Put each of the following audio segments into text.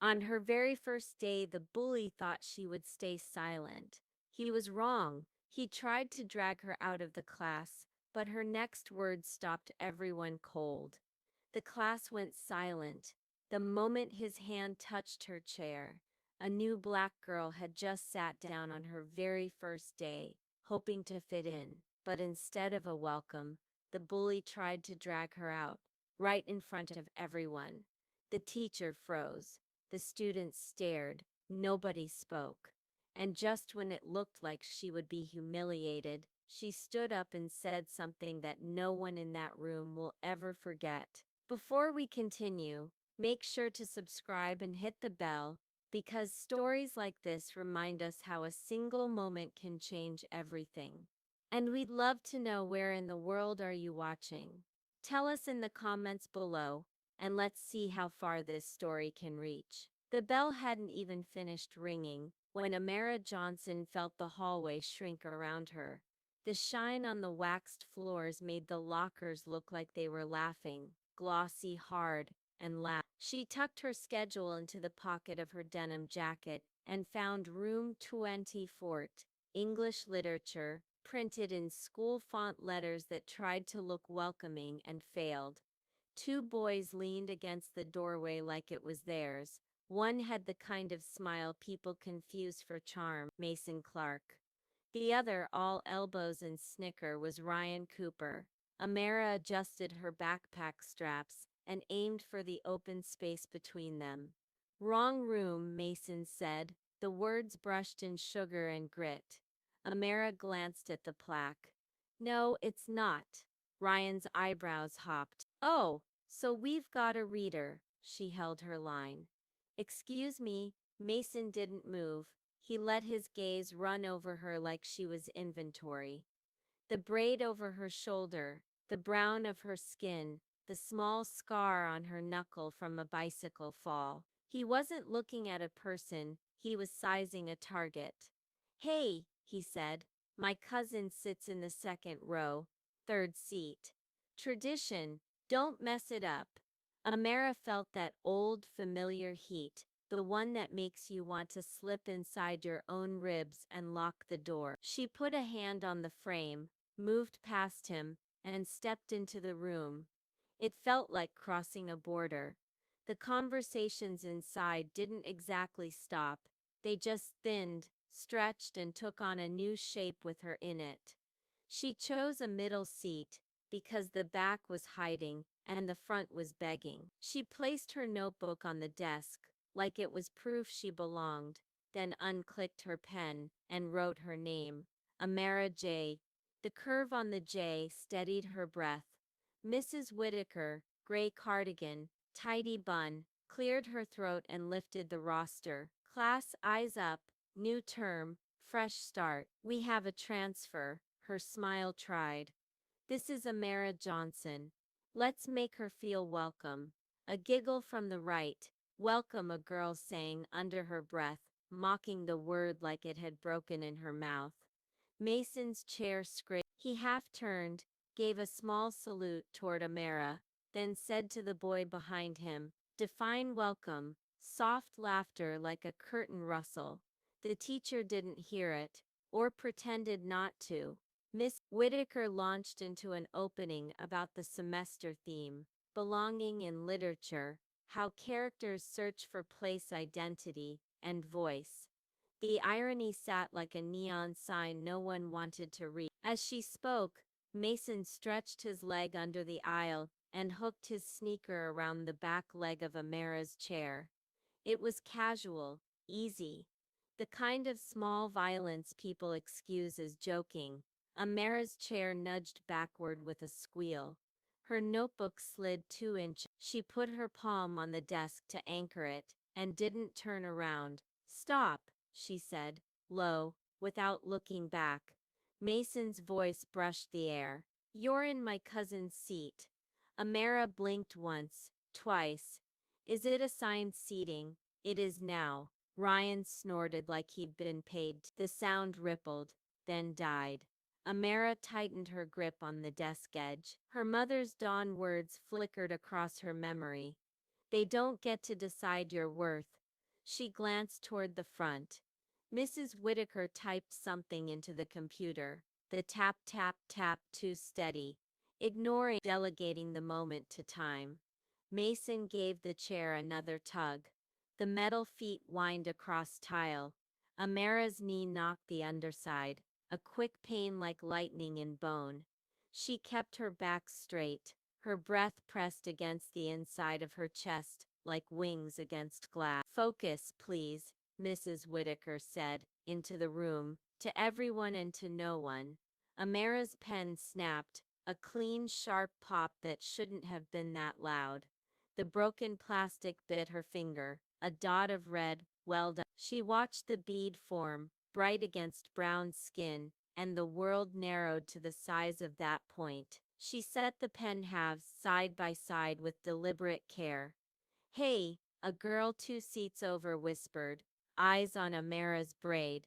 On her very first day, the bully thought she would stay silent. He was wrong. He tried to drag her out of the class, but her next words stopped everyone cold. The class went silent. The moment his hand touched her chair, a new black girl had just sat down on her very first day, hoping to fit in. But instead of a welcome, the bully tried to drag her out, right in front of everyone. The teacher froze. The students stared. Nobody spoke. And just when it looked like she would be humiliated, she stood up and said something that no one in that room will ever forget. Before we continue, make sure to subscribe and hit the bell, because stories like this remind us how a single moment can change everything. And we'd love to know, where in the world are you watching? Tell us in the comments below, and let's see how far this story can reach. The bell hadn't even finished ringing when Amara Johnson felt the hallway shrink around her. The shine on the waxed floors made the lockers look like they were laughing, glossy, hard, and loud. She tucked her schedule into the pocket of her denim jacket and found room 24, English literature, printed in school font letters that tried to look welcoming and failed. Two boys leaned against the doorway like it was theirs. One had the kind of smile people confuse for charm, Mason Clark. The other, all elbows and snicker, was Ryan Cooper. Amara adjusted her backpack straps and aimed for the open space between them. Wrong room, Mason said. The words brushed in sugar and grit. Amara glanced at the plaque. No, it's not. Ryan's eyebrows hopped. Oh, so we've got a reader. She held her line. Excuse me. Mason didn't move. He let his gaze run over her like she was inventory. The braid over her shoulder, the brown of her skin, the small scar on her knuckle from a bicycle fall. He wasn't looking at a person, he was sizing a target. Hey, he said, my cousin sits in the second row, third seat. Tradition, don't mess it up. Amara felt that old familiar heat, the one that makes you want to slip inside your own ribs and lock the door. She put a hand on the frame, moved past him, and stepped into the room. It felt like crossing a border. The conversations inside didn't exactly stop. They just thinned, stretched, and took on a new shape with her in it. She chose a middle seat because the back was hiding and the front was begging. She placed her notebook on the desk like it was proof she belonged, then unclicked her pen and wrote her name, Amara J. The curve on the J steadied her breath. Mrs. Whitaker, gray cardigan, tidy bun, cleared her throat and lifted the roster. Class, eyes up, new term, fresh start. We have a transfer, her smile tried. This is Amara Johnson. Let's make her feel welcome. A giggle from the right. Welcome, a girl sang under her breath, mocking the word like it had broken in her mouth. Mason's chair scraped. He half turned, gave a small salute toward Amara, then said to the boy behind him, define welcome. Soft laughter like a curtain rustle. The teacher didn't hear it, or pretended not to. Miss Whitaker launched into an opening about the semester theme, belonging in literature, how characters search for place identity and voice. The irony sat like a neon sign no one wanted to read. As she spoke, Mason stretched his leg under the aisle and hooked his sneaker around the back leg of Amara's chair. It was casual, easy, the kind of small violence people excuse as joking. Amara's chair nudged backward with a squeal. Her notebook slid 2 inches. She put her palm on the desk to anchor it and didn't turn around. Stop, she said, low, without looking back. Mason's voice brushed the air. You're in my cousin's seat. Amara blinked once, twice. Is it assigned seating? It is now. Ryan snorted like he'd been paid. The sound rippled, then died. Amara tightened her grip on the desk edge. Her mother's dawn words flickered across her memory. They don't get to decide your worth. She glanced toward the front. Mrs. Whitaker typed something into the computer. The tap, tap, tap too steady, ignoring, delegating the moment to time. Mason gave the chair another tug. The metal feet whined across tile. Amara's knee knocked the underside, a quick pain like lightning in bone. She kept her back straight, her breath pressed against the inside of her chest, like wings against glass. Focus, please, Mrs. Whitaker said, into the room, to everyone and to no one. Amara's pen snapped, a clean, sharp pop that shouldn't have been that loud. The broken plastic bit her finger, a dot of red, well done. She watched the bead form, bright against brown skin, and the world narrowed to the size of that point. She set the pen halves side by side with deliberate care. Hey, a girl 2 seats over whispered, eyes on Amara's braid.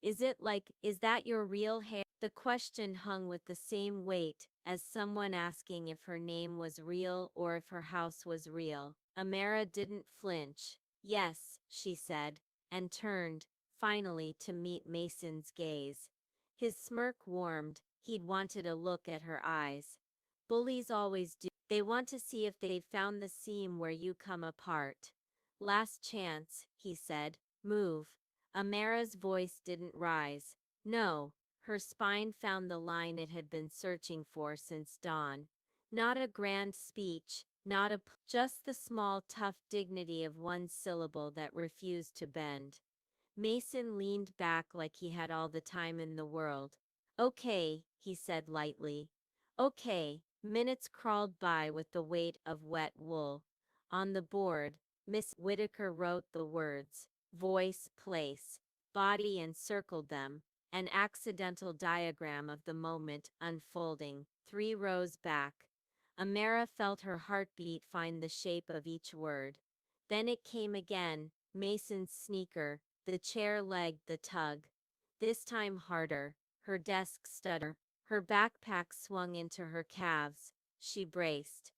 Is that your real hair? The question hung with the same weight as someone asking if her name was real or if her house was real. Amara didn't flinch. Yes, she said, and turned, finally, to meet Mason's gaze. His smirk warmed. He'd wanted a look at her eyes. Bullies always do. They want to see if they've found the seam where you come apart. Last chance, he said. Move. Amara's voice didn't rise. No, her spine found the line it had been searching for since dawn. Not a grand speech, just the small, tough dignity of one syllable that refused to bend. Mason leaned back like he had all the time in the world. Okay, he said lightly. Okay. Minutes crawled by with the weight of wet wool. On the board, Miss Whitaker wrote the words, voice, place, body, and circled them, an accidental diagram of the moment unfolding, 3 rows back. Amara felt her heartbeat find the shape of each word. Then it came again, Mason's sneaker, the chair leg, the tug. This time harder, her desk stutter, her backpack swung into her calves. She braced.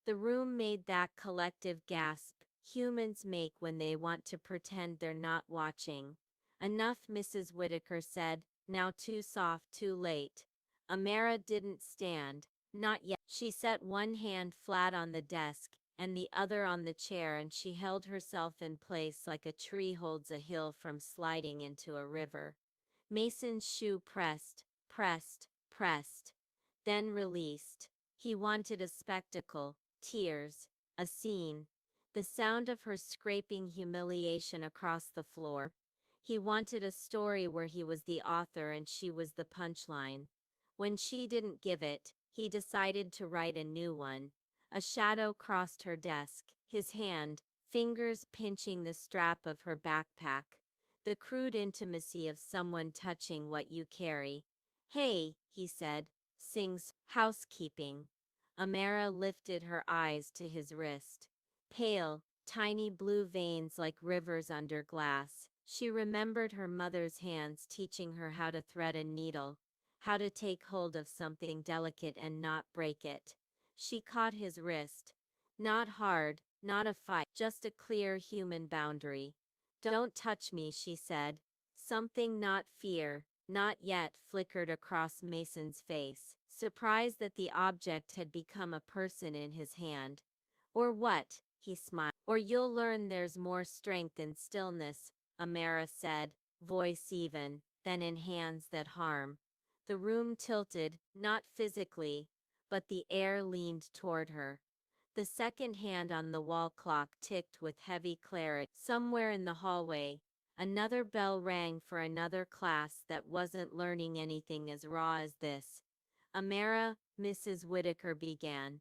The room made that collective gasp humans make when they want to pretend they're not watching. Enough, Mrs. Whitaker said, now too soft, too late. Amara didn't stand. Not yet. She set one hand flat on the desk and the other on the chair, and she held herself in place like a tree holds a hill from sliding into a river. Mason's shoe pressed, pressed, pressed, then released. He wanted a spectacle, tears, a scene, the sound of her scraping humiliation across the floor. He wanted a story where he was the author and she was the punchline. When she didn't give it, he decided to write a new one. A shadow crossed her desk, his hand, fingers pinching the strap of her backpack. The crude intimacy of someone touching what you carry. Hey, he said, sings housekeeping. Amara lifted her eyes to his wrist. Pale, tiny blue veins like rivers under glass. She remembered her mother's hands teaching her how to thread a needle, how to take hold of something delicate and not break it. She caught his wrist. Not hard, not a fight, just a clear human boundary. Don't touch me, she said. Something not fear, not yet, flickered across Mason's face, surprised that the object had become a person in his hand. Or what? He smiled. Or you'll learn there's more strength in stillness, Amara said, voice even, than in hands that harm. The room tilted, not physically, but the air leaned toward her. The second hand on the wall clock ticked with heavy clarity. Somewhere in the hallway, another bell rang for another class that wasn't learning anything as raw as this. Amara, Mrs. Whitaker began.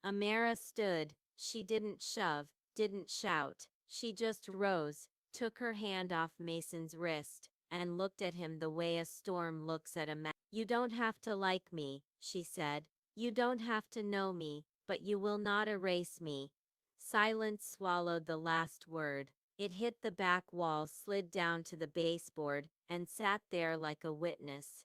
Amara stood. She didn't shove, didn't shout. She just rose, took her hand off Mason's wrist, and looked at him the way a storm looks at a man. You don't have to like me, she said. You don't have to know me, but you will not erase me. Silence swallowed the last word. It hit the back wall, slid down to the baseboard, and sat there like a witness.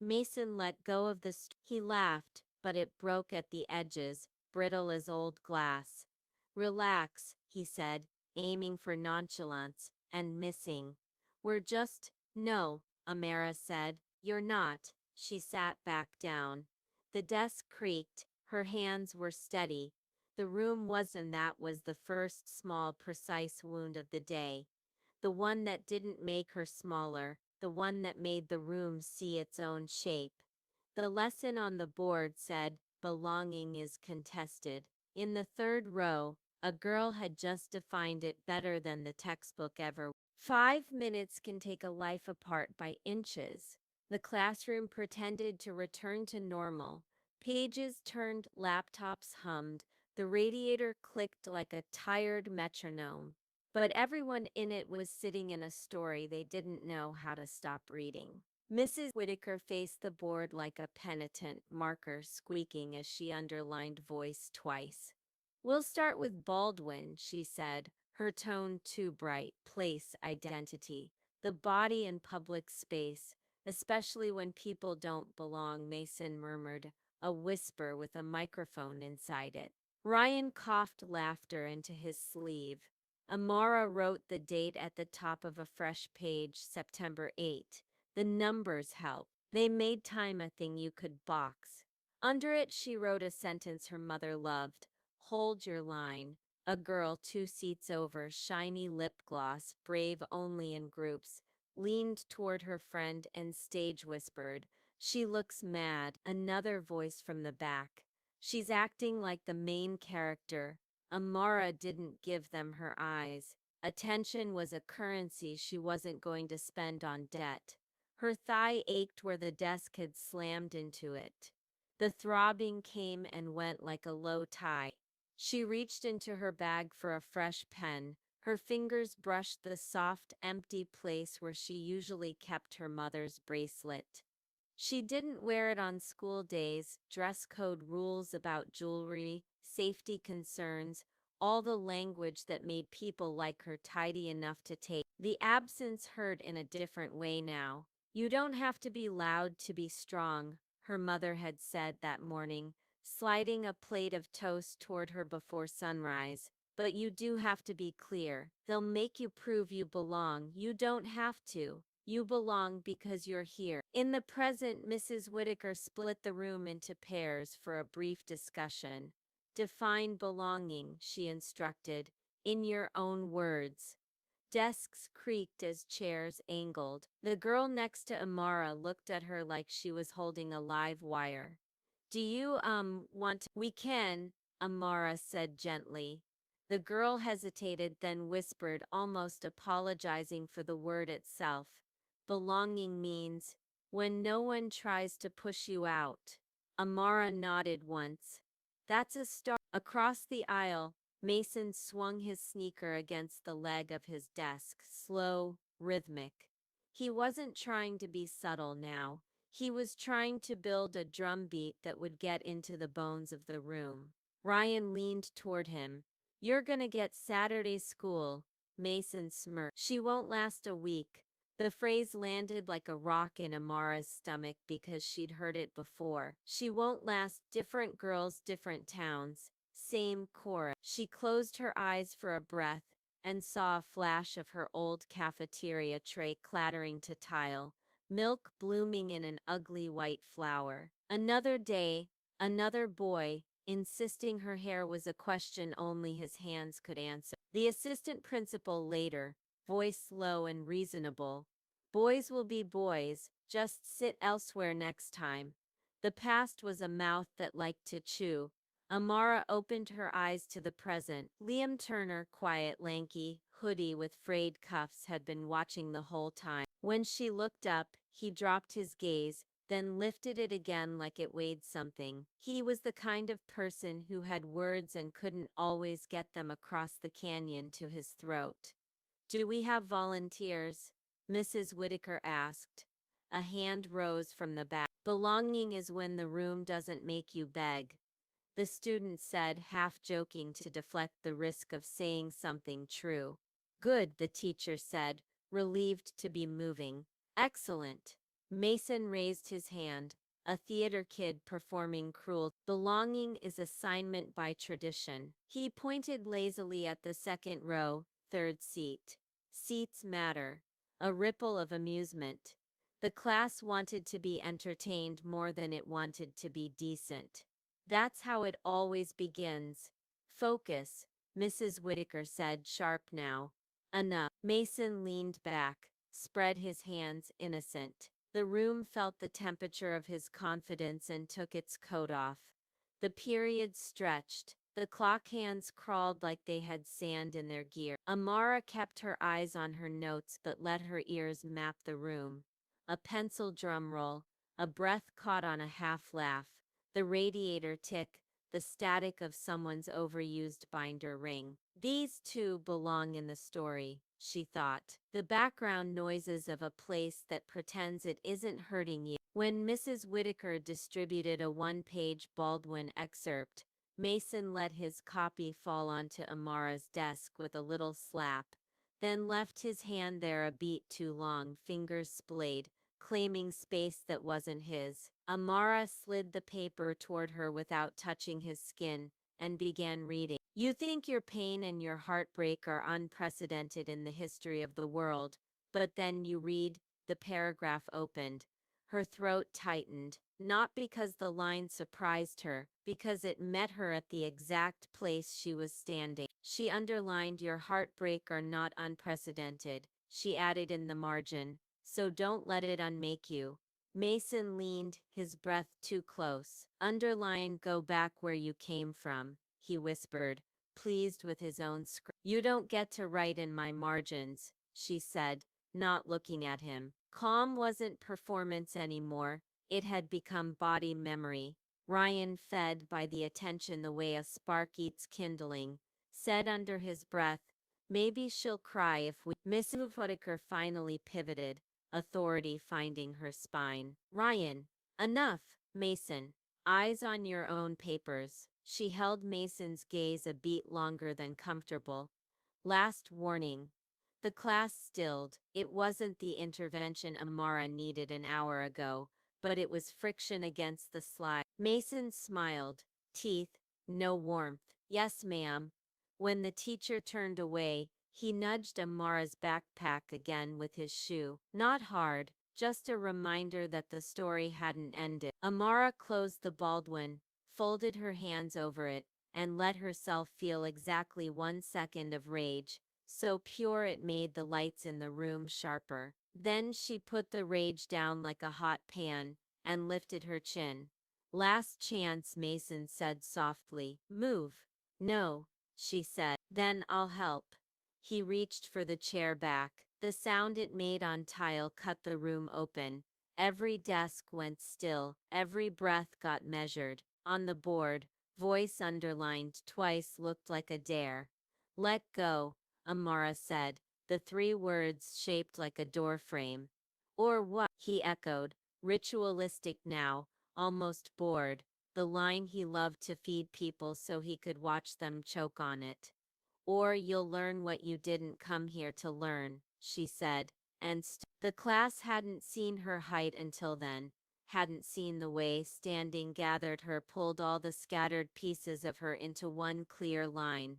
Mason let go of he laughed, but it broke at the edges, brittle as old glass. Relax, he said, aiming for nonchalance, and missing. We're just, no, Amara said. You're not. She sat back down. The desk creaked. Her hands were steady. The room wasn't. That was the first small, precise wound of the day. The one that didn't make her smaller, the one that made the room see its own shape. The lesson on the board said, belonging is contested. In the third row, a girl had just defined it better than the textbook ever. 5 minutes can take a life apart by inches. The classroom pretended to return to normal. Pages turned, laptops hummed, the radiator clicked like a tired metronome. But everyone in it was sitting in a story they didn't know how to stop reading. Mrs. Whitaker faced the board like a penitent, marker squeaking as she underlined voice twice. We'll start with Baldwin, she said, her tone too bright. Place, identity, the body in public space, especially when people don't belong, Mason murmured, a whisper with a microphone inside it. Ryan coughed laughter into his sleeve. Amara wrote the date at the top of a fresh page, September 8. The numbers help. They made time a thing you could box. Under it, she wrote a sentence her mother loved. Hold your line. A girl 2 seats over, shiny lip gloss, brave only in groups, leaned toward her friend and stage whispered, "She looks mad." Another voice from the back. "She's acting like the main character." Amara didn't give them her eyes. Attention was a currency she wasn't going to spend on debt. Her thigh ached where the desk had slammed into it. The throbbing came and went like a low tide. She reached into her bag for a fresh pen. Her fingers brushed the soft, empty place where she usually kept her mother's bracelet. She didn't wear it on school days, dress code rules about jewelry, safety concerns, all the language that made people like her tidy enough to take. The absence hurt in a different way now. You don't have to be loud to be strong, her mother had said that morning, sliding a plate of toast toward her before sunrise. But you do have to be clear. They'll make you prove you belong. You don't have to. You belong because you're here. In the present, Mrs. Whitaker split the room into pairs for a brief discussion. Define belonging, she instructed, in your own words. Desks creaked as chairs angled. The girl next to Amara looked at her like she was holding a live wire. Do you, want to? We can, Amara said gently. The girl hesitated, then whispered, almost apologizing for the word itself. Belonging means when no one tries to push you out. Amara nodded once. That's a start. Across the aisle, Mason swung his sneaker against the leg of his desk, slow, rhythmic. He wasn't trying to be subtle now. He was trying to build a drumbeat that would get into the bones of the room. Ryan leaned toward him. You're gonna get Saturday school, Mason smirked. She won't last a week. The phrase landed like a rock in Amara's stomach because she'd heard it before. She won't last. Different girls, different towns. Same chorus. She closed her eyes for a breath and saw a flash of her old cafeteria tray clattering to tile, milk blooming in an ugly white flower. Another day, another boy, insisting her hair was a question only his hands could answer. The assistant principal later, voice low and reasonable. Boys will be boys, just sit elsewhere next time. The past was a mouth that liked to chew. Amara opened her eyes to the present. Liam Turner, quiet, lanky, hoodie with frayed cuffs, had been watching the whole time. When she looked up, he dropped his gaze, then lifted it again like it weighed something. He was the kind of person who had words and couldn't always get them across the canyon to his throat. Do we have volunteers? Mrs. Whitaker asked. A hand rose from the back. Belonging is when the room doesn't make you beg, the student said, half joking to deflect the risk of saying something true. Good, the teacher said, relieved to be moving. Excellent. Mason raised his hand. A theater kid performing cruel. Belonging is assignment by tradition. He pointed lazily at the second row, third seat. Seats matter. A ripple of amusement. The class wanted to be entertained more than it wanted to be decent. That's how it always begins. Focus, Mrs. Whitaker said, sharp now. Enough. Mason leaned back, spread his hands, innocent. The room felt the temperature of his confidence and took its coat off. The periods stretched. The clock hands crawled like they had sand in their gear. Amara kept her eyes on her notes but let her ears map the room. A pencil drum roll, a breath caught on a half laugh, the radiator tick, the static of someone's overused binder ring. These two belong in the story, she thought. The background noises of a place that pretends it isn't hurting you. When Mrs. Whitaker distributed a one-page Baldwin excerpt, Mason let his copy fall onto Amara's desk with a little slap, then left his hand there a beat too long, fingers splayed, claiming space that wasn't his. Amara slid the paper toward her without touching his skin and began reading. You think your pain and your heartbreak are unprecedented in the history of the world, but then you read, the paragraph opened. Her throat tightened, not because the line surprised her, because it met her at the exact place she was standing. She underlined, your heartbreak are not unprecedented, she added in the margin, so don't let it unmake you. Mason leaned, his breath too close. Underline, go back where you came from, he whispered, pleased with his own script. You don't get to write in my margins, she said, not looking at him. Calm wasn't performance anymore, it had become body memory. Ryan, fed by the attention the way a spark eats kindling, said under his breath, maybe she'll cry if we. Mrs. Whitaker finally pivoted, authority finding her spine. Ryan, enough, Mason. Eyes on your own papers. She held Mason's gaze a beat longer than comfortable. Last warning. The class stilled. It wasn't the intervention Amara needed an hour ago, but it was friction against the slide. Mason smiled. Teeth, no warmth. Yes, ma'am. When the teacher turned away, he nudged Amara's backpack again with his shoe. Not hard, just a reminder that the story hadn't ended. Amara closed the Baldwin, folded her hands over it, and let herself feel exactly 1 second of rage, so pure it made the lights in the room sharper. Then she put the rage down like a hot pan and lifted her chin. Last chance, Mason said softly. Move. No, she said. Then I'll help. He reached for the chair back. The sound it made on tile cut the room open. Every desk went still. Every breath got measured. On the board, voice underlined twice looked like a dare. Let go, Amara said, the 3 words shaped like a doorframe. Or what? He echoed, ritualistic now, almost bored, the line he loved to feed people so he could watch them choke on it. Or you'll learn what you didn't come here to learn, she said, and the class hadn't seen her height until then, hadn't seen the way standing gathered her, pulled all the scattered pieces of her into one clear line.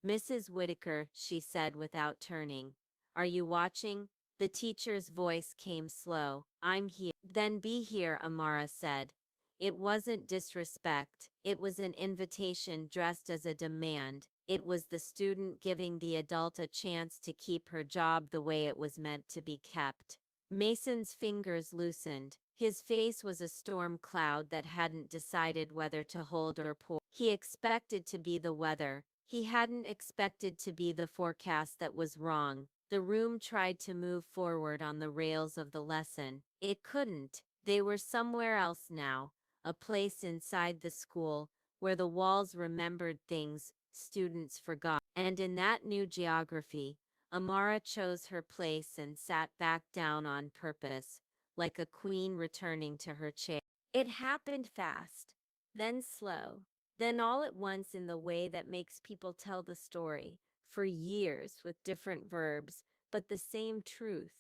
Mrs. Whitaker, she said without turning. Are you watching? The teacher's voice came slow. I'm here. Then be here, Amara said. It wasn't disrespect. It was an invitation dressed as a demand. It was the student giving the adult a chance to keep her job the way it was meant to be kept. Mason's fingers loosened. His face was a storm cloud that hadn't decided whether to hold or pour. He expected to be the weather. He hadn't expected to be the forecast that was wrong. The room tried to move forward on the rails of the lesson. It couldn't. They were somewhere else now, a place inside the school, where the walls remembered things students forgot. And in that new geography, Amara chose her place and sat back down on purpose, like a queen returning to her chair. It happened fast, then slow, then all at once in the way that makes people tell the story, for years with different verbs, but the same truth.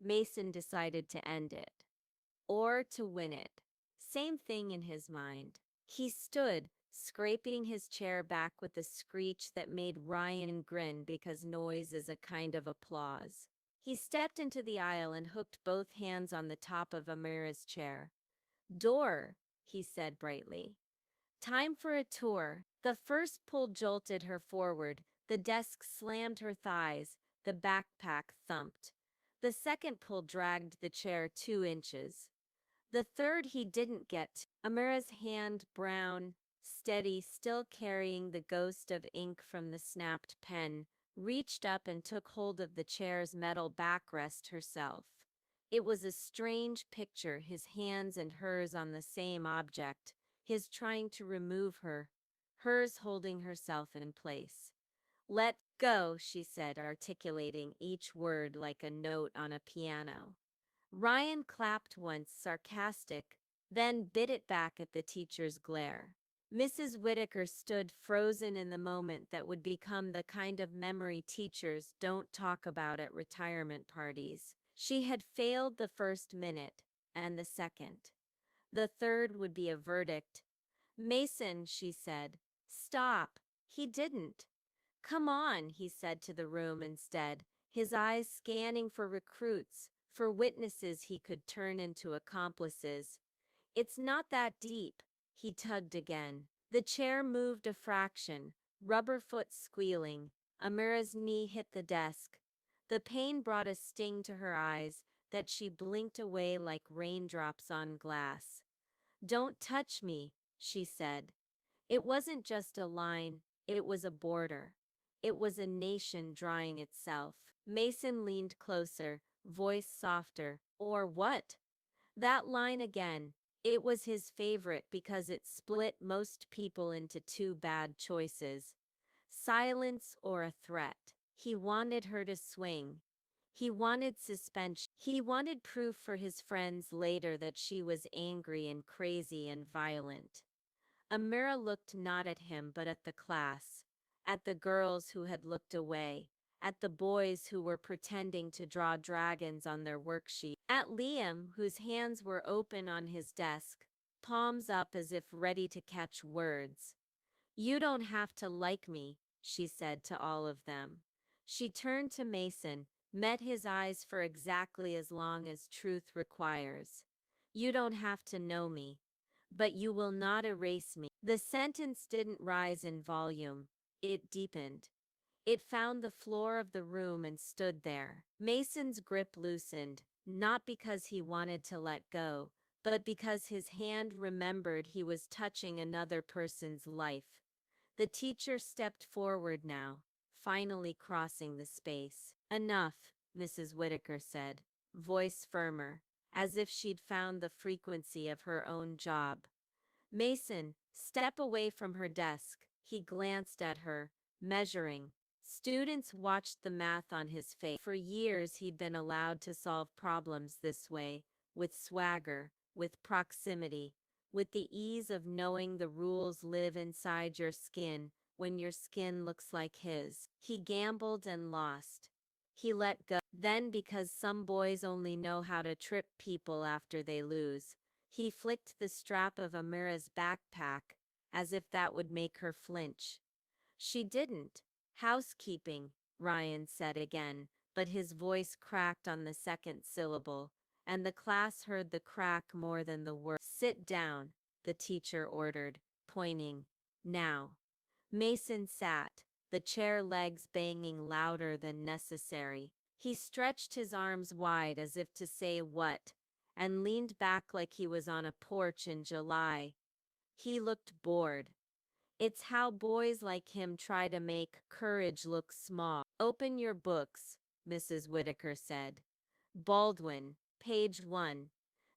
Mason decided to end it, or to win it. Same thing in his mind. He stood, scraping his chair back with a screech that made Ryan grin because noise is a kind of applause. He stepped into the aisle and hooked both hands on the top of Amira's chair. Door, he said brightly. Time for a tour. The first pull jolted her forward, the desk slammed her thighs, the backpack thumped. The second pull dragged the chair 2 inches. The third he didn't get. Amira's hand, brown, steady, still carrying the ghost of ink from the snapped pen, reached up and took hold of the chair's metal backrest herself. It was a strange picture, his hands and hers on the same object, his trying to remove her, hers holding herself in place. Let go, she said, articulating each word like a note on a piano. Ryan clapped once, sarcastic, then bit it back at the teacher's glare. Mrs. Whitaker stood frozen in the moment that would become the kind of memory teachers don't talk about at retirement parties. She had failed the first minute, and the second. The third would be a verdict. Mason, she said. Stop. He didn't. Come on, he said to the room instead, his eyes scanning for recruits, for witnesses he could turn into accomplices. It's not that deep. He tugged again. The chair moved a fraction, rubber foot squealing. Amira's knee hit the desk. The pain brought a sting to her eyes that she blinked away like raindrops on glass. Don't touch me, she said. It wasn't just a line, it was a border. It was a nation drawing itself. Mason leaned closer, voice softer. Or what? That line again. It was his favorite because it split most people into two bad choices: silence or a threat. He wanted her to swing. He wanted suspension. He wanted proof for his friends later that she was angry and crazy and violent. Amira looked not at him but at the class, at the girls who had looked away, at the boys who were pretending to draw dragons on their worksheet, at Liam, whose hands were open on his desk, palms up as if ready to catch words. You don't have to like me, she said to all of them. She turned to Mason, met his eyes for exactly as long as truth requires. You don't have to know me, but you will not erase me. The sentence didn't rise in volume, it deepened. It found the floor of the room and stood there. Mason's grip loosened, not because he wanted to let go, but because his hand remembered he was touching another person's life. The teacher stepped forward now, finally crossing the space. Enough, Mrs. Whitaker said, voice firmer, as if she'd found the frequency of her own job. Mason, step away from her desk. He glanced at her, measuring. Students watched the math on his face. For years he'd been allowed to solve problems this way, with swagger, with proximity, with the ease of knowing the rules live inside your skin when your skin looks like his. He gambled and lost. He let go. Then, because some boys only know how to trip people after they lose, he flicked the strap of Amira's backpack, as if that would make her flinch. She didn't. Housekeeping, Ryan said again, but his voice cracked on the second syllable, and the class heard the crack more than the word. Sit down, the teacher ordered, pointing. Now. Mason sat, the chair legs banging louder than necessary. He stretched his arms wide as if to say what, and leaned back like he was on a porch in July. He looked bored. It's how boys like him try to make courage look small. Open your books, Mrs. Whitaker said. Baldwin, page 1.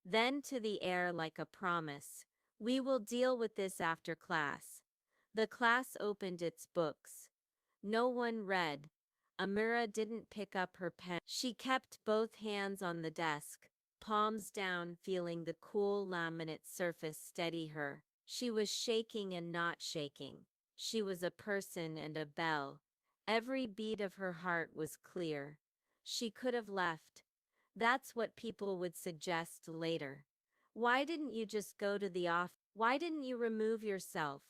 Then to the air like a promise. We will deal with this after class. The class opened its books. No one read. Amira didn't pick up her pen. She kept both hands on the desk, palms down, feeling the cool laminate surface steady her. She was shaking and not shaking. She was a person and a bell. Every beat of her heart was clear. She could have left. That's what people would suggest later. Why didn't you just go to the office? Why didn't you remove yourself?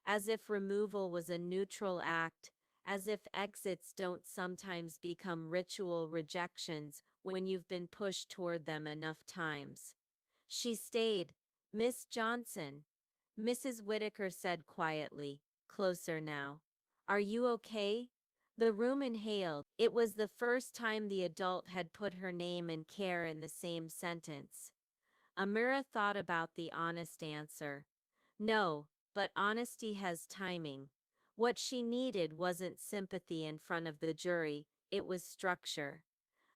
as if removal was a neutral act, as if exits don't sometimes become ritual rejections when you've been pushed toward them enough times. She stayed. Miss Johnson, Mrs. Whitaker said quietly, closer now. Are you okay? The room inhaled. It was the first time the adult had put her name and care in the same sentence. Amira thought about the honest answer. No, but honesty has timing. What she needed wasn't sympathy in front of the jury, it was structure.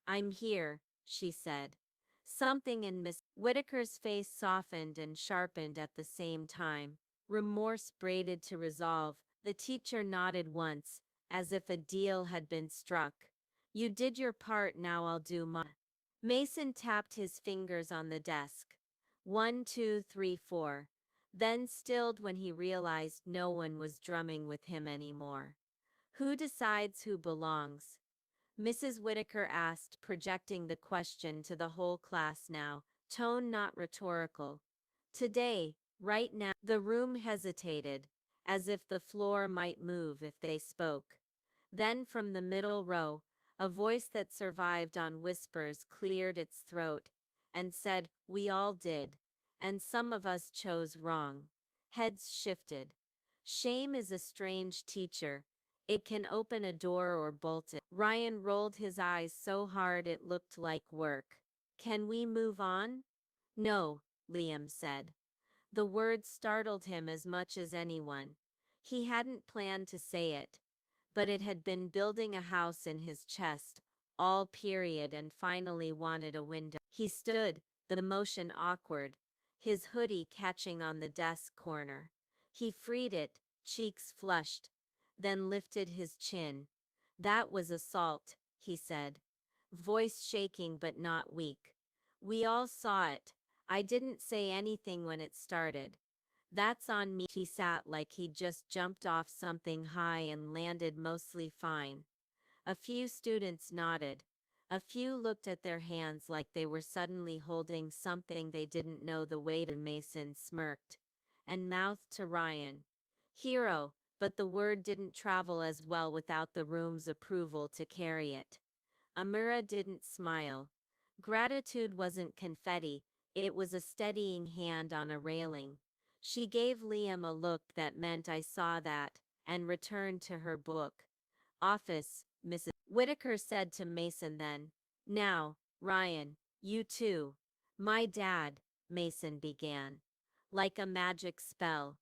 I'm here, she said. Something in Miss Whitaker's face softened and sharpened at the same time. Remorse braided to resolve. The teacher nodded once, as if a deal had been struck. You did your part, now I'll do mine. Mason tapped his fingers on the desk. 1, 2, 3, 4. Then stilled when he realized no one was drumming with him anymore. Who decides who belongs? Mrs. Whitaker asked, projecting the question to the whole class now, tone not rhetorical. Today, right now, the room hesitated, as if the floor might move if they spoke. Then from the middle row, a voice that survived on whispers cleared its throat and said, we all did, and some of us chose wrong. Heads shifted. Shame is a strange teacher. It can open a door or bolt it. Ryan rolled his eyes so hard it looked like work. Can we move on? No, Liam said. The word startled him as much as anyone. He hadn't planned to say it, but it had been building a house in his chest, all period, and finally wanted a window. He stood, the motion awkward, his hoodie catching on the desk corner. He freed it, cheeks flushed, then lifted his chin. That was assault, he said, voice shaking but not weak. We all saw it. I didn't say anything when it started. That's on me. He sat like he'd just jumped off something high and landed mostly fine. A few students nodded. A few looked at their hands like they were suddenly holding something they didn't know the weight of. Mason smirked and mouthed to Ryan, hero, but the word didn't travel as well without the room's approval to carry it. Amira didn't smile. Gratitude wasn't confetti, it was a steadying hand on a railing. She gave Liam a look that meant I saw that, and returned to her book. Office, Mrs. Whitaker said to Mason then. Now, Ryan, you too. My dad, Mason began. Like a magic spell.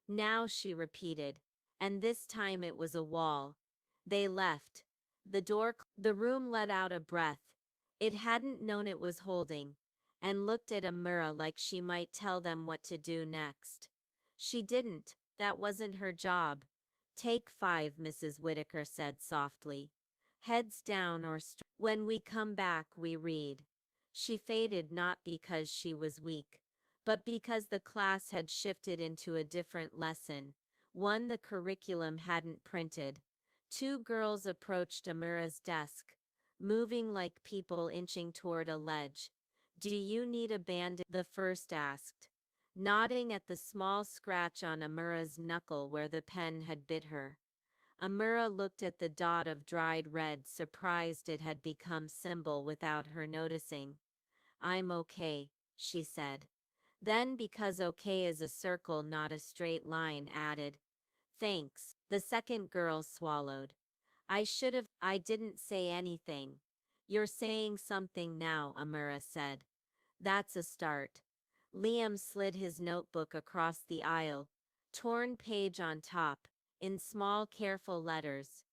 Now, she repeated, and this time it was a wall. They left. The room let out a breath. It hadn't known it was holding, and looked at Amira like she might tell them what to do next. She didn't, that wasn't her job. Take 5, Mrs. Whitaker said softly. Heads down or when we come back we read. She faded not because she was weak, but because the class had shifted into a different lesson, one the curriculum hadn't printed. 2 girls approached Amira's desk, moving like people inching toward a ledge. Do you need a bandage? The first asked, nodding at the small scratch on Amira's knuckle where the pen had bit her. Amira looked at the dot of dried red, surprised it had become symbol without her noticing. I'm okay, she said. Then, because okay is a circle not a straight line, added, thanks. The second girl swallowed. I didn't say anything. You're saying something now, Amira said. That's a start. Liam slid his notebook across the aisle, torn page on top, in small careful letters.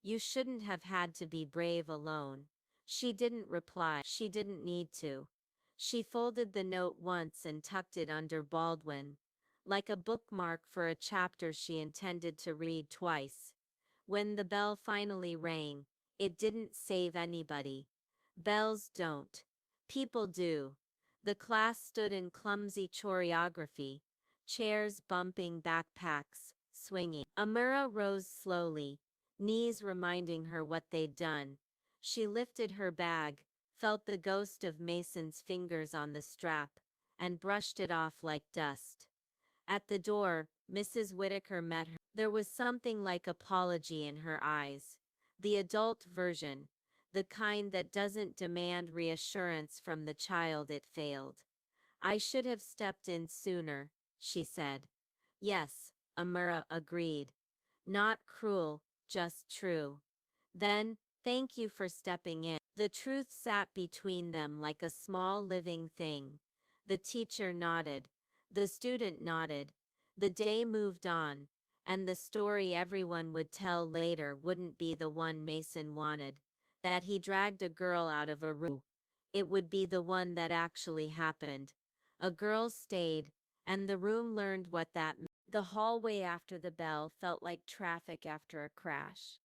You shouldn't have had to be brave alone. She didn't reply. She didn't need to. She folded the note once and tucked it under Baldwin, like a bookmark for a chapter she intended to read twice. When the bell finally rang, it didn't save anybody. Bells don't. People do. The class stood in clumsy choreography, chairs bumping, backpacks swinging. Amira rose slowly, knees reminding her what they'd done. She lifted her bag, felt the ghost of Mason's fingers on the strap, and brushed it off like dust. At the door, Mrs. Whitaker met her. There was something like apology in her eyes. The adult version, the kind that doesn't demand reassurance from the child it failed. I should have stepped in sooner, she said. Yes, Amira agreed. Not cruel, just true. Then, thank you for stepping in. The truth sat between them like a small living thing. The teacher nodded. The student nodded. The day moved on, and the story everyone would tell later wouldn't be the one Mason wanted, that he dragged a girl out of a room. It would be the one that actually happened. A girl stayed, and the room learned what that meant. The hallway after the bell felt like traffic after a crash.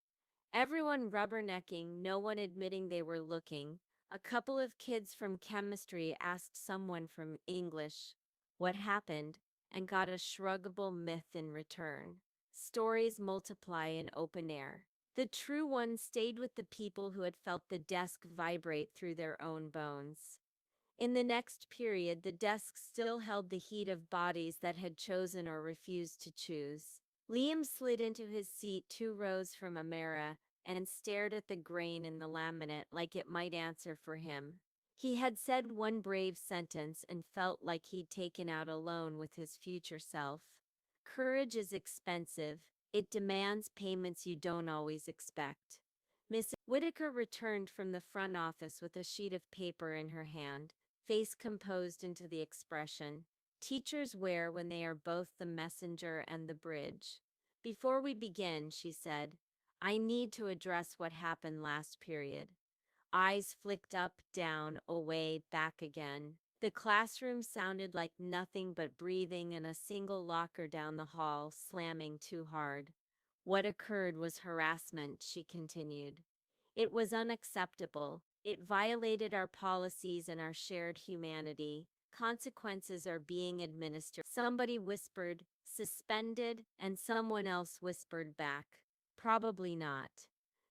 Everyone rubbernecking, no one admitting they were looking. A couple of kids from chemistry asked someone from English what happened and got a shruggable myth in return. Stories multiply in open air. The true one stayed with the people who had felt the desk vibrate through their own bones. In the next period, the desk still held the heat of bodies that had chosen or refused to choose. Liam slid into his seat 2 rows from Amara and stared at the grain in the laminate like it might answer for him. He had said one brave sentence and felt like he'd taken out a loan with his future self. Courage is expensive. It demands payments you don't always expect. Miss Whitaker returned from the front office with a sheet of paper in her hand, face composed into the expression teachers wear when they are both the messenger and the bridge. Before we begin, she said, I need to address what happened last period. Eyes flicked up, down, away, back again. The classroom sounded like nothing but breathing and a single locker down the hall slamming too hard. What occurred was harassment, she continued. It was unacceptable. It violated our policies and our shared humanity. Consequences are being administered. Somebody whispered, suspended, and someone else whispered back, probably not.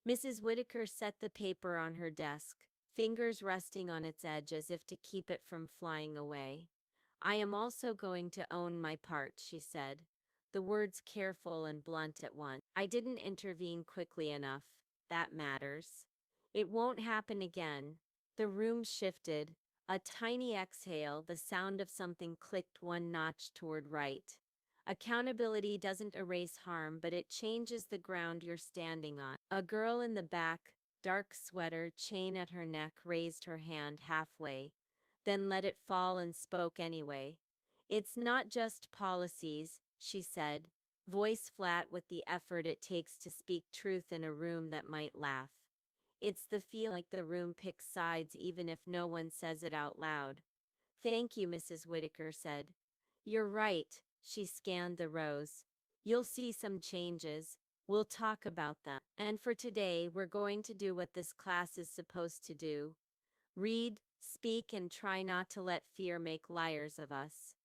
Mrs. Whitaker set the paper on her desk, fingers resting on its edge as if to keep it from flying away. I am also going to own my part, she said, the words careful and blunt at once. I didn't intervene quickly enough. That matters. It won't happen again. The room shifted. A tiny exhale, the sound of something clicked one notch toward right. Accountability doesn't erase harm, but it changes the ground you're standing on. A girl in the back, dark sweater, chain at her neck, raised her hand halfway, then let it fall and spoke anyway. It's not just policies, she said, voice flat with the effort it takes to speak truth in a room that might laugh. It's the feel like the room picks sides even if no one says it out loud. Thank you, Mrs. Whitaker said. You're right, she scanned the rows. You'll see some changes. We'll talk about them. And for today, we're going to do what this class is supposed to do. Read, speak, and try not to let fear make liars of us.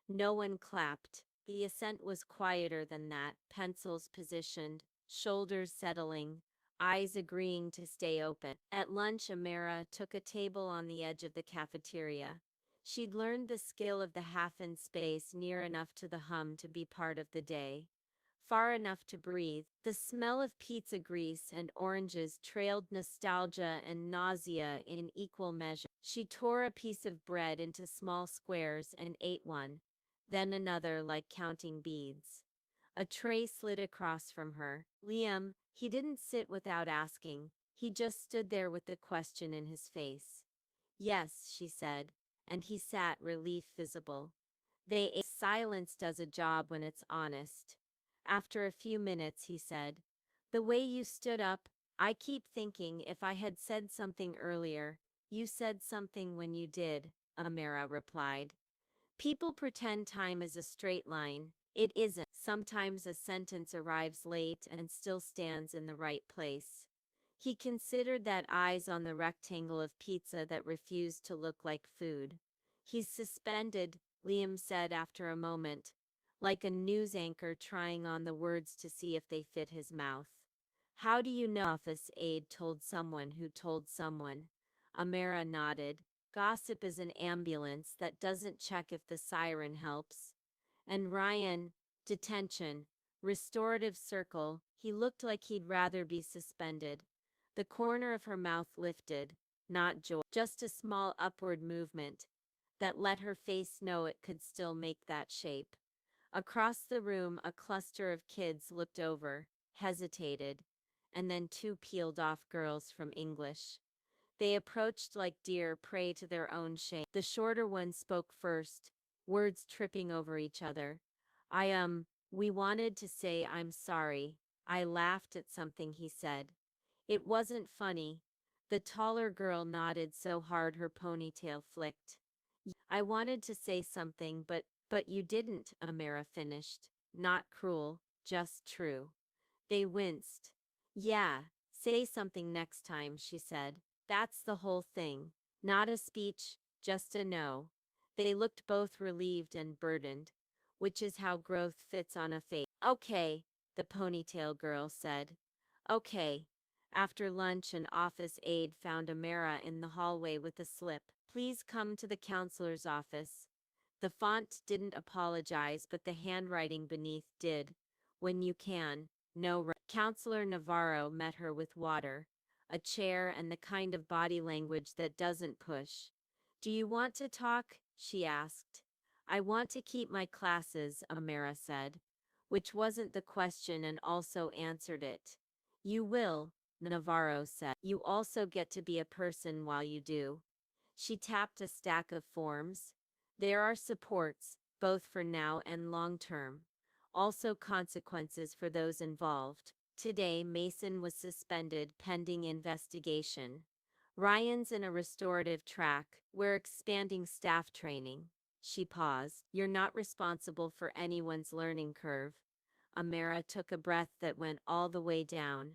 No one clapped. The assent was quieter than that, pencils positioned, shoulders settling, eyes agreeing to stay open. At lunch, Amara took a table on the edge of the cafeteria. She'd learned the skill of the half-inch space near enough to the hum to be part of the day. Far enough to breathe. The smell of pizza grease and oranges trailed nostalgia and nausea in equal measure. She tore a piece of bread into small squares and ate one, then another like counting beads. A tray slid across from her. Liam, he didn't sit without asking. He just stood there with the question in his face. Yes, she said, and he sat, relief visible. Silence does a job when it's honest. After a few minutes, he said, the way you stood up, I keep thinking if I had said something earlier. You said something when you did, Amara replied. People pretend time is a straight line. It isn't. Sometimes a sentence arrives late and still stands in the right place. He considered that eyes on the rectangle of pizza that refused to look like food. He's suspended, Liam said after a moment, like a news anchor trying on the words to see if they fit his mouth. How do you know? Office aide told someone who told someone. Amara nodded. Gossip is an ambulance that doesn't check if the siren helps. And Ryan Detention. Restorative circle. He looked like he'd rather be suspended. The corner of her mouth lifted, not joy, just a small upward movement that let her face know it could still make that shape. Across the room, a cluster of kids looked over, hesitated, and then two peeled off girls from English. They approached like deer prey to their own shame. The shorter one spoke first, words tripping over each other. We wanted to say I'm sorry. I laughed at something he said. It wasn't funny. The taller girl nodded so hard her ponytail flicked. I wanted to say something, but you didn't, Amara finished. Not cruel, just true. They winced. Yeah, say something next time, she said. That's the whole thing. Not a speech, just a no. They looked both relieved and burdened, which is how growth fits on a face. Okay, the ponytail girl said. Okay. After lunch, an office aide found Amara in the hallway with a slip. Please come to the counselor's office. The font didn't apologize, but the handwriting beneath did. When you can, no. Counselor Navarro met her with water, a chair, and the kind of body language that doesn't push. Do you want to talk? She asked. I want to keep my classes, Amara said, which wasn't the question and also answered it. You will, Navarro said. You also get to be a person while you do. She tapped a stack of forms. There are supports, both for now and long term. Also consequences for those involved. Today, Mason was suspended pending investigation. Ryan's in a restorative track. We're expanding staff training. She paused. You're not responsible for anyone's learning curve. Amara took a breath that went all the way down.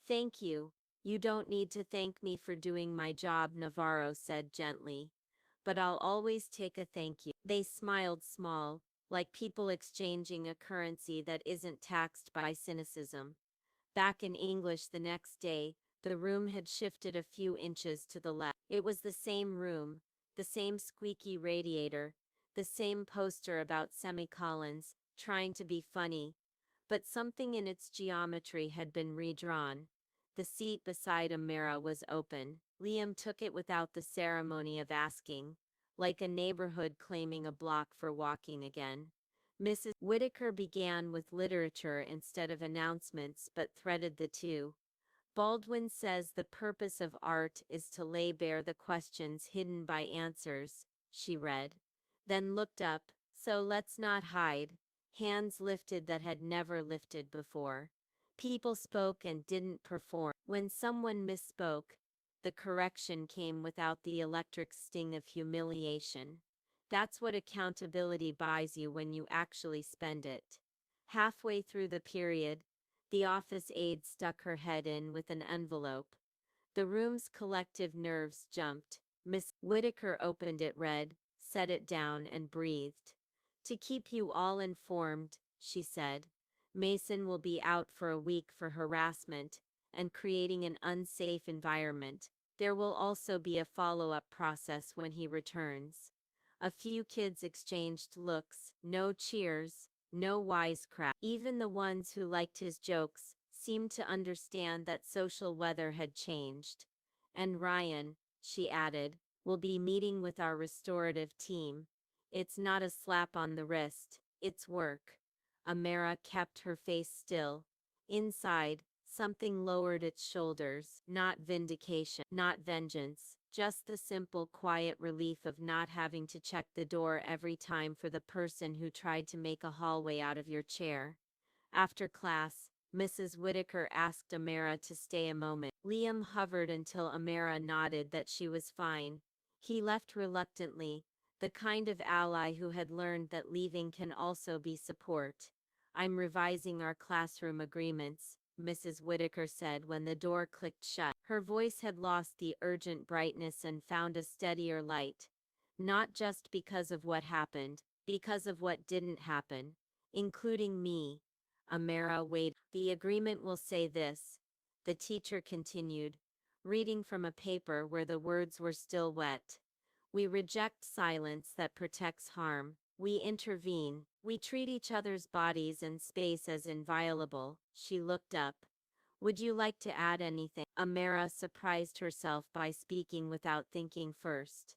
Thank you. You don't need to thank me for doing my job, Navarro said gently. But I'll always take a thank you. They smiled small, like people exchanging a currency that isn't taxed by cynicism. Back in English the next day, the room had shifted a few inches to the left. It was the same room, the same squeaky radiator, the same poster about semicolons, trying to be funny, but something in its geometry had been redrawn. The seat beside Amara was open. Liam took it without the ceremony of asking, like a neighborhood claiming a block for walking again. Mrs. Whitaker began with literature instead of announcements but threaded the two. Baldwin says the purpose of art is to lay bare the questions hidden by answers, she read. Then looked up, so let's not hide. Hands lifted that had never lifted before. People spoke and didn't perform. When someone misspoke, the correction came without the electric sting of humiliation. That's what accountability buys you when you actually spend it. Halfway through the period, the office aide stuck her head in with an envelope. The room's collective nerves jumped. Miss Whitaker opened it, read, set it down, and breathed. To keep you all informed, she said, Mason will be out for a week for harassment and creating an unsafe environment. There will also be a follow-up process when he returns. A few kids exchanged looks, no cheers, no wisecrack. Even the ones who liked his jokes seemed to understand that social weather had changed. And Ryan, she added, will be meeting with our restorative team. It's not a slap on the wrist, it's work. Amara kept her face still. Inside, something lowered its shoulders. Not vindication, not vengeance, just the simple, quiet relief of not having to check the door every time for the person who tried to make a hallway out of your chair. After class, Mrs. Whitaker asked Amara to stay a moment. Liam hovered until Amara nodded that she was fine. He left reluctantly, the kind of ally who had learned that leaving can also be support. I'm revising our classroom agreements, Mrs. Whitaker said when the door clicked shut. Her voice had lost the urgent brightness and found a steadier light. Not just because of what happened, because of what didn't happen, including me. Amara weighed. The agreement will say this, the teacher continued, reading from a paper where the words were still wet. We reject silence that protects harm, We intervene. We treat each other's bodies and space as inviolable. She looked up. Would you like to add anything? Amara surprised herself by speaking without thinking first.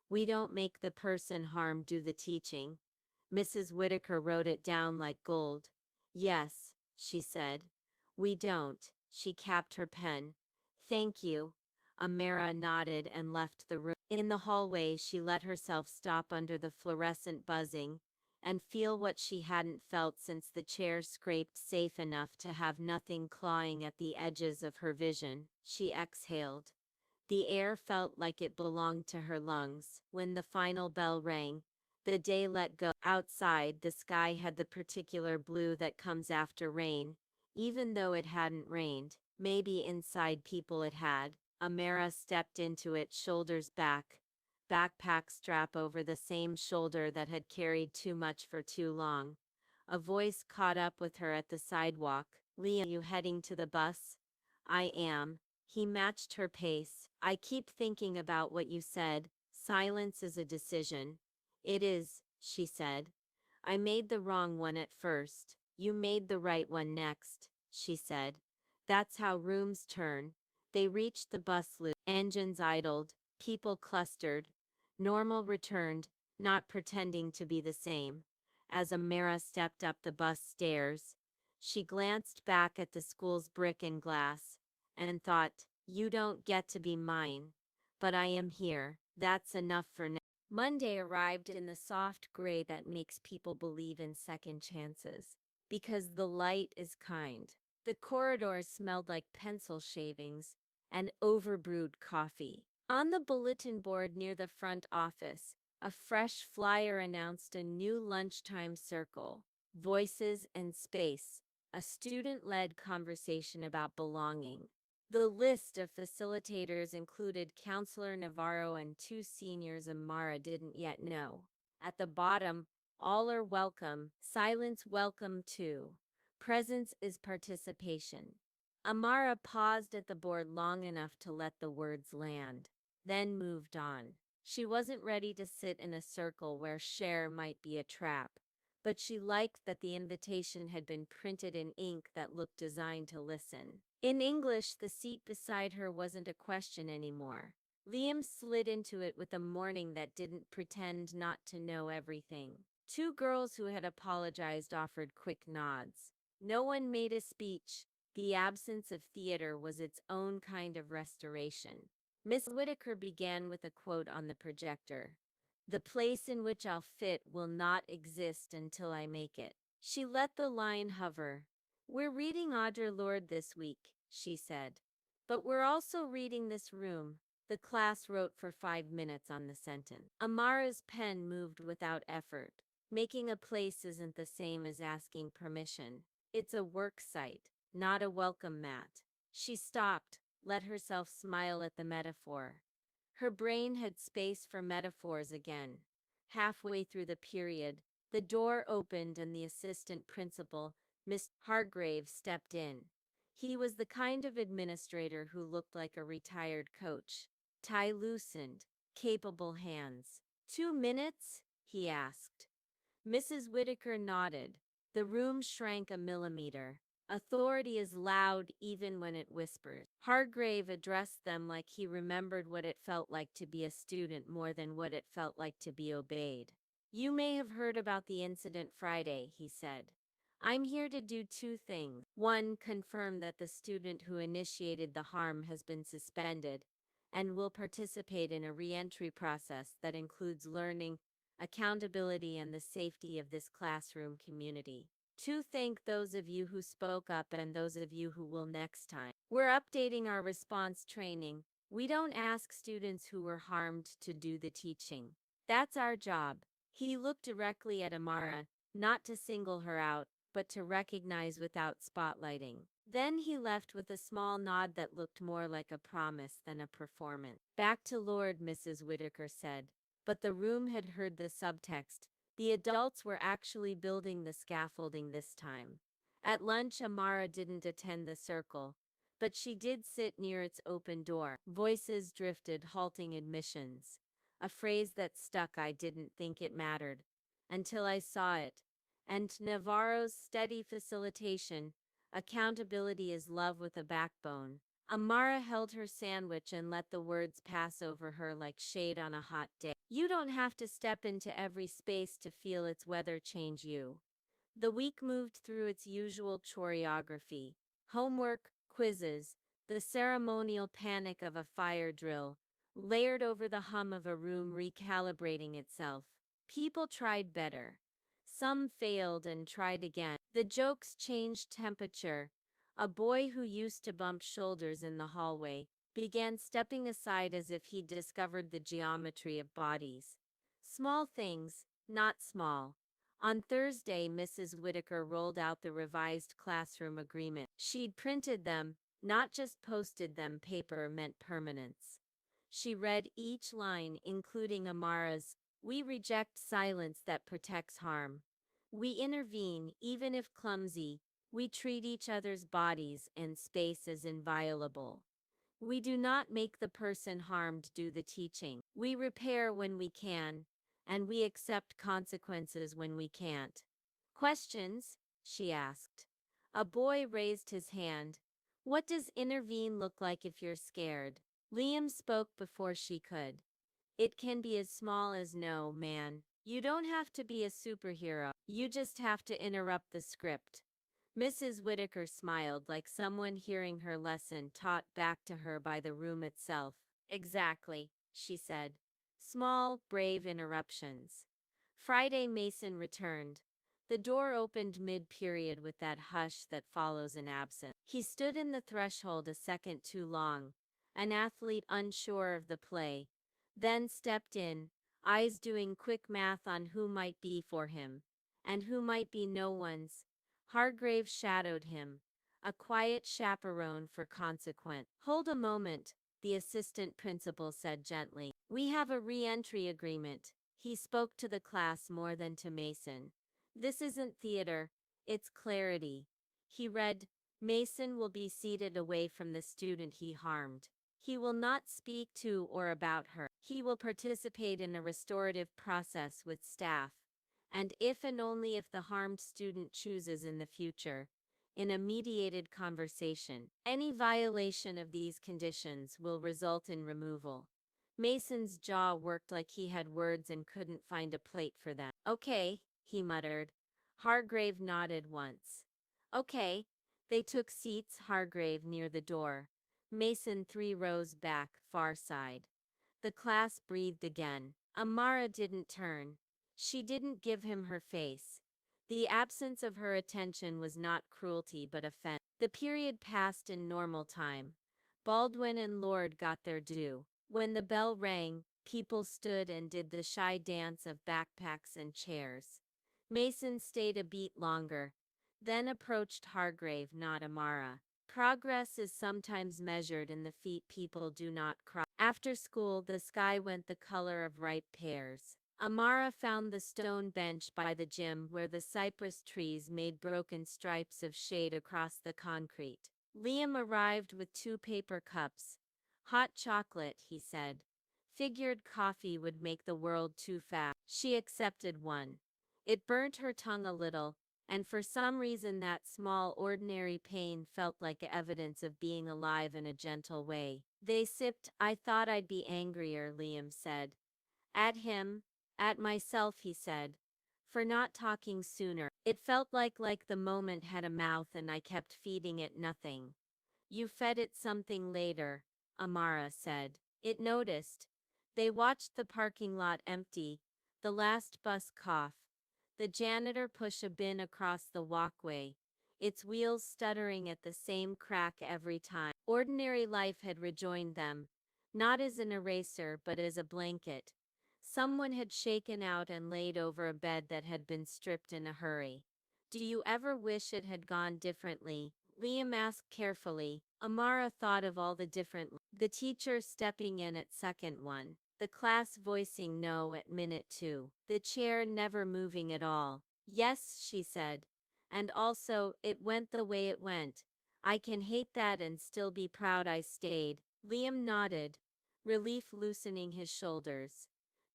We don't make the person harmed do the teaching. Mrs. Whitaker wrote it down like gold. Yes, she said. We don't. She capped her pen. Thank you. Amara nodded and left the room. In the hallway, she let herself stop under the fluorescent buzzing and feel what she hadn't felt since the chair scraped safe enough to have nothing clawing at the edges of her vision. She exhaled. The air felt like it belonged to her lungs. When the final bell rang, the day let go. Outside, the sky had the particular blue that comes after rain, even though it hadn't rained. Maybe inside people it had. Amara stepped into it, shoulders back, backpack strap over the same shoulder that had carried too much for too long. A voice caught up with her at the sidewalk. Liam, you heading to the bus? I am. He matched her pace. I keep thinking about what you said. Silence is a decision. It is, she said. I made the wrong one at first. You made the right one next, she said. That's how rooms turn. They reached the bus loop. Engines idled. People clustered. Normal returned, not pretending to be the same. As Amara stepped up the bus stairs, she glanced back at the school's brick and glass and thought, you don't get to be mine. But I am here. That's enough for now. Monday arrived in the soft gray that makes people believe in second chances. Because the light is kind. The corridors smelled like pencil shavings and overbrewed coffee. On the bulletin board near the front office, a fresh flyer announced a new lunchtime circle, Voices and Space, a student-led conversation about belonging. The list of facilitators included Counselor Navarro and two seniors Amara didn't yet know. At the bottom, all are welcome, silence welcome too. Presence is participation. Amara paused at the board long enough to let the words land, then moved on. She wasn't ready to sit in a circle where share might be a trap, but she liked that the invitation had been printed in ink that looked designed to listen. In English, the seat beside her wasn't a question anymore. Liam slid into it with a morning that didn't pretend not to know everything. Two girls who had apologized offered quick nods. No one made a speech. The absence of theater was its own kind of restoration. Miss Whitaker began with a quote on the projector. The place in which I'll fit will not exist until I make it. She let the line hover. We're reading Audre Lorde this week, she said. But we're also reading this room. The class wrote for 5 minutes on the sentence. Amara's pen moved without effort. Making a place isn't the same as asking permission. It's a work site, not a welcome mat. She stopped, let herself smile at the metaphor. Her brain had space for metaphors again. Halfway through the period, the door opened and the assistant principal, Miss Hargrave, stepped in. He was the kind of administrator who looked like a retired coach. Tie loosened, capable hands. 2 minutes? He asked. Mrs. Whitaker nodded. The room shrank a millimeter. Authority is loud even when it whispers. Hargrave addressed them like he remembered what it felt like to be a student more than what it felt like to be obeyed. You may have heard about the incident Friday, he said. I'm here to do two things. One, confirm that the student who initiated the harm has been suspended and will participate in a re-entry process that includes learning, accountability, and the safety of this classroom community. To thank those of you who spoke up and those of you who will next time. We're updating our response training. We don't ask students who were harmed to do the teaching. That's our job. He looked directly at Amara, not to single her out, but to recognize without spotlighting. Then he left with a small nod that looked more like a promise than a performance. Back to Lord, Mrs. Whitaker said. But the room had heard the subtext. The adults were actually building the scaffolding this time. At lunch, Amara didn't attend the circle, but she did sit near its open door. Voices drifted, halting admissions. A phrase that stuck. I didn't think it mattered. until I saw it. And Navarro's steady facilitation, accountability is love with a backbone. Amara held her sandwich and let the words pass over her like shade on a hot day. You don't have to step into every space to feel its weather change you. The week moved through its usual choreography: homework, quizzes, the ceremonial panic of a fire drill, layered over the hum of a room recalibrating itself. People tried better. Some failed and tried again. The jokes changed temperature. A boy who used to bump shoulders in the hallway began stepping aside as if he'd discovered the geometry of bodies. Small things, not small. On Thursday, Mrs. Whitaker rolled out the revised classroom agreement. She'd printed them, not just posted them. Paper meant permanence. She read each line, including Amara's: "We reject silence that protects harm. We intervene, even if clumsy. We treat each other's bodies and space as inviolable. We do not make the person harmed do the teaching. We repair when we can, and we accept consequences when we can't." "Questions?" she asked. A boy raised his hand. "What does intervene look like if you're scared?" Liam spoke before she could. "It can be as small as, no, man, you don't have to be a superhero. You just have to interrupt the script." Mrs. Whitaker smiled, like someone hearing her lesson taught back to her by the room itself. "Exactly," she said. "Small, brave interruptions." Friday, Mason returned. The door opened mid-period with that hush that follows an absence. He stood in the threshold a second too long, an athlete unsure of the play, then stepped in, eyes doing quick math on who might be for him, and who might be no one's. Hargrave shadowed him, a quiet chaperone for consequence. "Hold a moment," the assistant principal said gently. "We have a re-entry agreement." He spoke to the class more than to Mason. "This isn't theater, it's clarity." He read: "Mason will be seated away from the student he harmed. He will not speak to or about her. He will participate in a restorative process with staff, and if and only if the harmed student chooses in the future, in a mediated conversation. Any violation of these conditions will result in removal." Mason's jaw worked like he had words and couldn't find a plate for them. "Okay," he muttered. Hargrave nodded once. "Okay." They took seats, Hargrave near the door, Mason 3 rows back, far side. The class breathed again. Amara didn't turn. She didn't give him her face. The absence of her attention was not cruelty but offense. The period passed in normal time. Baldwin and Lord got their due. When the bell rang, people stood and did the shy dance of backpacks and chairs. Mason stayed a beat longer, then approached Hargrave, not Amara. "Progress is sometimes measured in the feet people do not cross." After school, the sky went the color of ripe pears. Amara found the stone bench by the gym where the cypress trees made broken stripes of shade across the concrete. Liam arrived with 2 paper cups. "Hot chocolate," he said. "Figured coffee would make the world too fast." She accepted one. It burnt her tongue a little, and for some reason that small ordinary pain felt like evidence of being alive in a gentle way. They sipped. "I thought I'd be angrier," Liam said. "At him?" "At myself," he said, "for not talking sooner. It felt like the moment had a mouth and I kept feeding it nothing." "You fed it something later," Amara said. "It noticed." They watched the parking lot empty, the last bus cough, the janitor push a bin across the walkway, its wheels stuttering at the same crack every time. Ordinary life had rejoined them, not as an eraser but as a blanket. Someone had shaken out and laid over a bed that had been stripped in a hurry. "Do you ever wish it had gone differently?" Liam asked carefully. Amara thought of all the different, the teacher stepping in at second one, the class voicing no at minute 2, the chair never moving at all. "Yes," she said. "And also, it went the way it went. I can hate that and still be proud I stayed." Liam nodded, relief loosening his shoulders.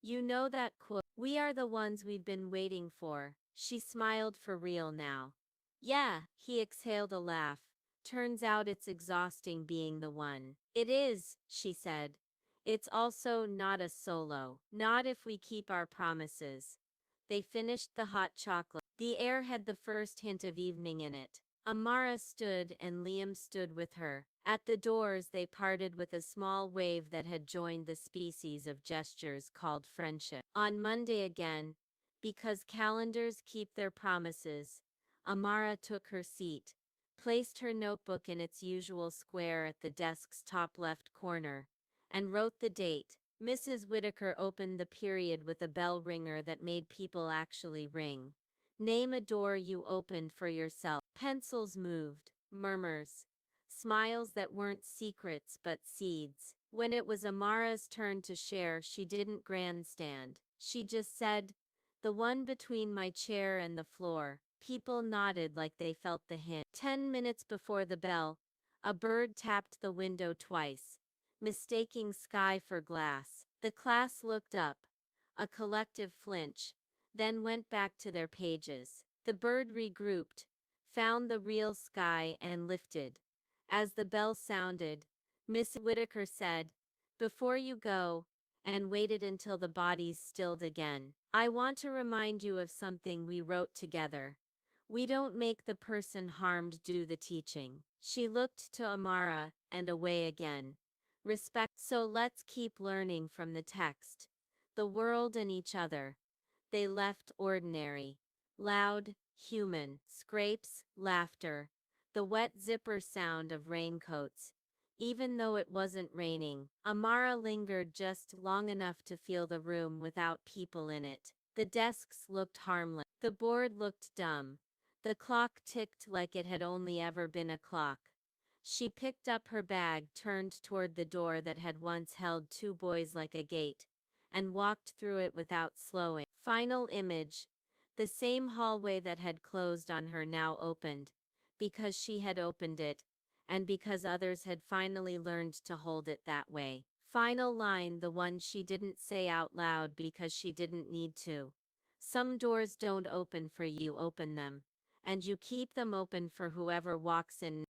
You know that quote, "We are the ones we've been waiting for." She smiled for real now. Yeah, he exhaled a laugh. Turns out it's exhausting being the one. It is, she said. It's also not a solo. Not if we keep our promises. They finished the hot chocolate. The air had the first hint of evening in it. Amara stood and Liam stood with her. At the doors they parted with a small wave that had joined the species of gestures called friendship. On Monday again, because calendars keep their promises, Amara took her seat, placed her notebook in its usual square at the desk's top left corner, and wrote the date. Mrs. Whitaker opened the period with a bell ringer that made people actually ring. Name a door you opened for yourself. Pencils moved, murmurs, smiles that weren't secrets but seeds. When it was Amara's turn to share, she didn't grandstand. She just said, "The one between my chair and the floor." People nodded like they felt the hint. 10 minutes before the bell, a bird tapped the window twice, mistaking sky for glass. The class looked up, a collective flinch, then went back to their pages. The bird regrouped, found the real sky and lifted. As the bell sounded, Miss Whitaker said, "Before you go," and waited until the bodies stilled again. "I want to remind you of something we wrote together. We don't make the person harmed do the teaching." She looked to Amara and away again. "Respect, so let's keep learning from the text, the world and each other." They left ordinary, loud, human, scrapes, laughter, the wet zipper sound of raincoats. Even though it wasn't raining, Amara lingered just long enough to feel the room without people in it. The desks looked harmless. The board looked dumb. The clock ticked like it had only ever been a clock. She picked up her bag, turned toward the door that had once held two boys like a gate, and walked through it without slowing. Final image. The same hallway that had closed on her now opened, because she had opened it, and because others had finally learned to hold it that way. Final line, the one she didn't say out loud because she didn't need to. Some doors don't open for you, open them. And you keep them open for whoever walks in.